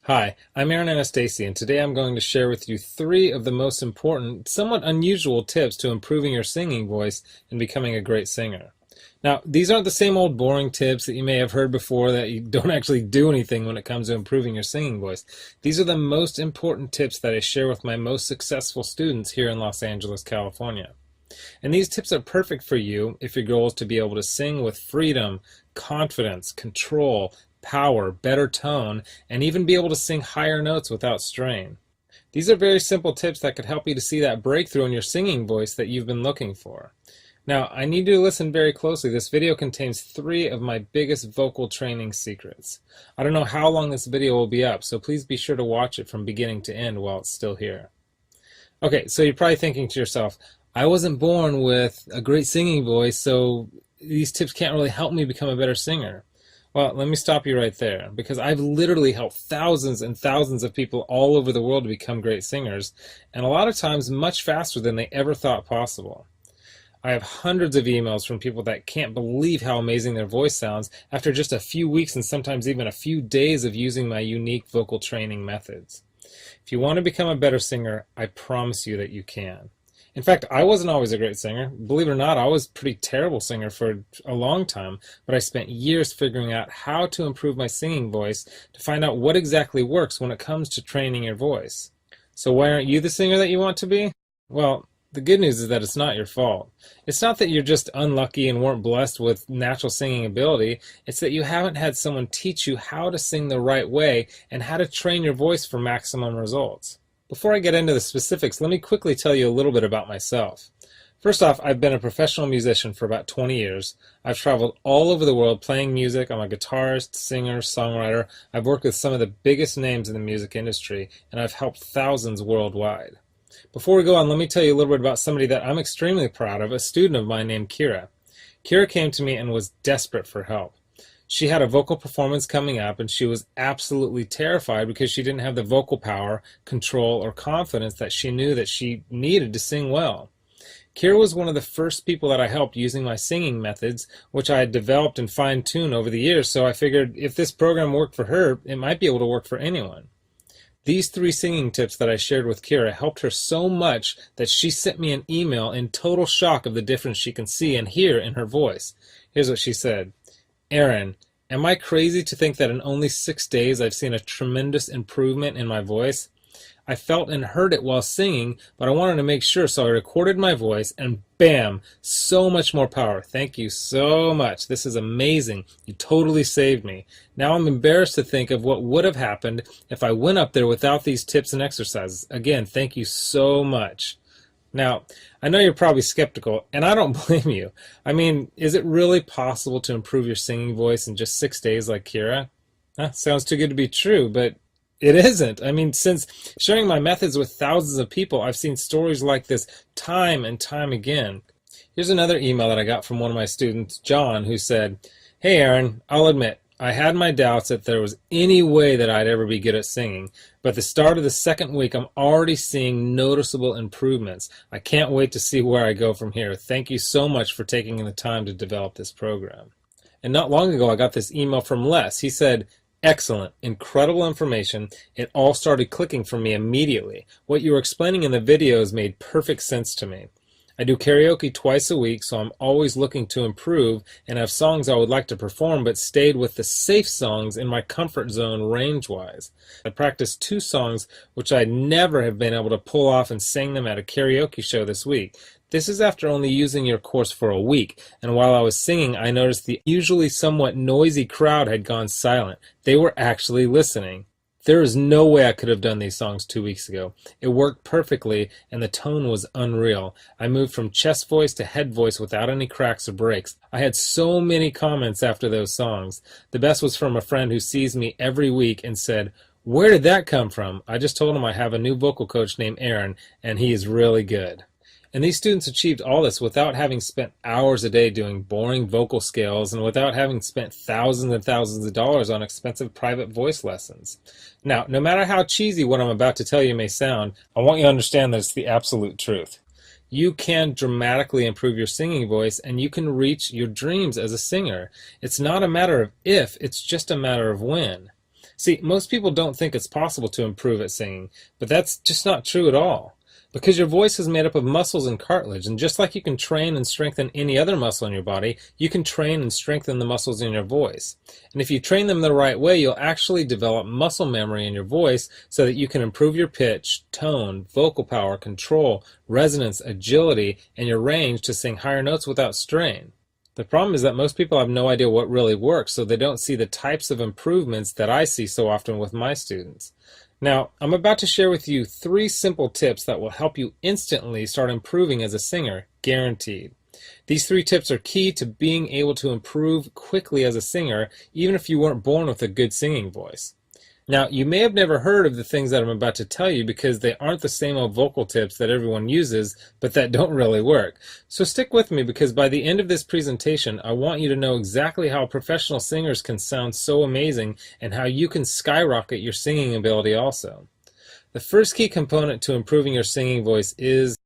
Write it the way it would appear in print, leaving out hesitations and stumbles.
Hi, I'm Aaron Anastasi, and today I'm going to share with you 3 of the most important, somewhat unusual tips to improving your singing voice and becoming a great singer. Now, these aren't the same old boring tips that you may have heard before that you don't actually do anything when it comes to improving your singing voice. These are the most important tips that I share with my most successful students here in Los Angeles, California. And these tips are perfect for you if your goal is to be able to sing with freedom, confidence, control, power, better tone, and even be able to sing higher notes without strain. These are very simple tips that could help you to see that breakthrough in your singing voice that you've been looking for. Now, I need you to listen very closely. This video contains 3 of my biggest vocal training secrets. I don't know how long this video will be up, so please be sure to watch it from beginning to end while it's still here. Okay, so you're probably thinking to yourself, I wasn't born with a great singing voice, so these tips can't really help me become a better singer. Well, let me stop you right there, because I've literally helped thousands and thousands of people all over the world to become great singers, and a lot of times much faster than they ever thought possible. I have hundreds of emails from people that can't believe how amazing their voice sounds after just a few weeks and sometimes even a few days of using my unique vocal training methods. If you want to become a better singer, I promise you that you can. In fact, I wasn't always a great singer. Believe it or not, I was a pretty terrible singer for a long time, but I spent years figuring out how to improve my singing voice to find out what exactly works when it comes to training your voice. So why aren't you the singer that you want to be? Well, the good news is that it's not your fault. It's not that you're just unlucky and weren't blessed with natural singing ability. It's that you haven't had someone teach you how to sing the right way and how to train your voice for maximum results. Before I get into the specifics, let me quickly tell you a little bit about myself. First off, I've been a professional musician for about 20 years. I've traveled all over the world playing music. I'm a guitarist, singer, songwriter. I've worked with some of the biggest names in the music industry, and I've helped thousands worldwide. Before we go on, let me tell you a little bit about somebody that I'm extremely proud of, a student of mine named Kira. Kira came to me and was desperate for help. She had a vocal performance coming up, and she was absolutely terrified because she didn't have the vocal power, control, or confidence that she knew that she needed to sing well. Kira was one of the first people that I helped using my singing methods, which I had developed and fine-tuned over the years, so I figured if this program worked for her, it might be able to work for anyone. These 3 singing tips that I shared with Kira helped her so much that she sent me an email in total shock of the difference she can see and hear in her voice. Here's what she said. Aaron, am I crazy to think that in only 6 days I've seen a tremendous improvement in my voice? I felt and heard it while singing, but I wanted to make sure, so I recorded my voice, and bam, so much more power. Thank you so much. This is amazing. You totally saved me. Now I'm embarrassed to think of what would have happened if I went up there without these tips and exercises. Again, thank you so much. Now, I know you're probably skeptical, and I don't blame you. I mean, is it really possible to improve your singing voice in just 6 days like Kira? Sounds too good to be true, but it isn't. I mean, since sharing my methods with thousands of people, I've seen stories like this time and time again. Here's another email that I got from one of my students, John, who said, Hey Aaron, I'll admit, I had my doubts that there was any way that I'd ever be good at singing, but at the start of the 2nd week, I'm already seeing noticeable improvements. I can't wait to see where I go from here. Thank you so much for taking the time to develop this program. And not long ago, I got this email from Les. He said, Excellent, incredible information. It all started clicking for me immediately. What you were explaining in the videos made perfect sense to me. I do karaoke twice a week, so I'm always looking to improve and have songs I would like to perform, but stayed with the safe songs in my comfort zone range-wise. I practiced 2 songs which I'd never have been able to pull off and sing them at a karaoke show this week. This is after only using your course for a week, and while I was singing, I noticed the usually somewhat noisy crowd had gone silent. They were actually listening. There is no way I could have done these songs 2 weeks ago. It worked perfectly, and the tone was unreal. I moved from chest voice to head voice without any cracks or breaks. I had so many comments after those songs. The best was from a friend who sees me every week and said, Where did that come from? I just told him I have a new vocal coach named Aaron, and he is really good. And these students achieved all this without having spent hours a day doing boring vocal scales and without having spent thousands and thousands of dollars on expensive private voice lessons. Now, no matter how cheesy what I'm about to tell you may sound, I want you to understand that it's the absolute truth. You can dramatically improve your singing voice, and you can reach your dreams as a singer. It's not a matter of if, it's just a matter of when. See, most people don't think it's possible to improve at singing, but that's just not true at all. Because your voice is made up of muscles and cartilage, and just like you can train and strengthen any other muscle in your body, you can train and strengthen the muscles in your voice. And if you train them the right way, you'll actually develop muscle memory in your voice so that you can improve your pitch, tone, vocal power, control, resonance, agility, and your range to sing higher notes without strain. The problem is that most people have no idea what really works, so they don't see the types of improvements that I see so often with my students. Now, I'm about to share with you 3 simple tips that will help you instantly start improving as a singer, guaranteed. These 3 tips are key to being able to improve quickly as a singer, even if you weren't born with a good singing voice. Now, you may have never heard of the things that I'm about to tell you because they aren't the same old vocal tips that everyone uses, but that don't really work. So stick with me because by the end of this presentation, I want you to know exactly how professional singers can sound so amazing and how you can skyrocket your singing ability also. The first key component to improving your singing voice is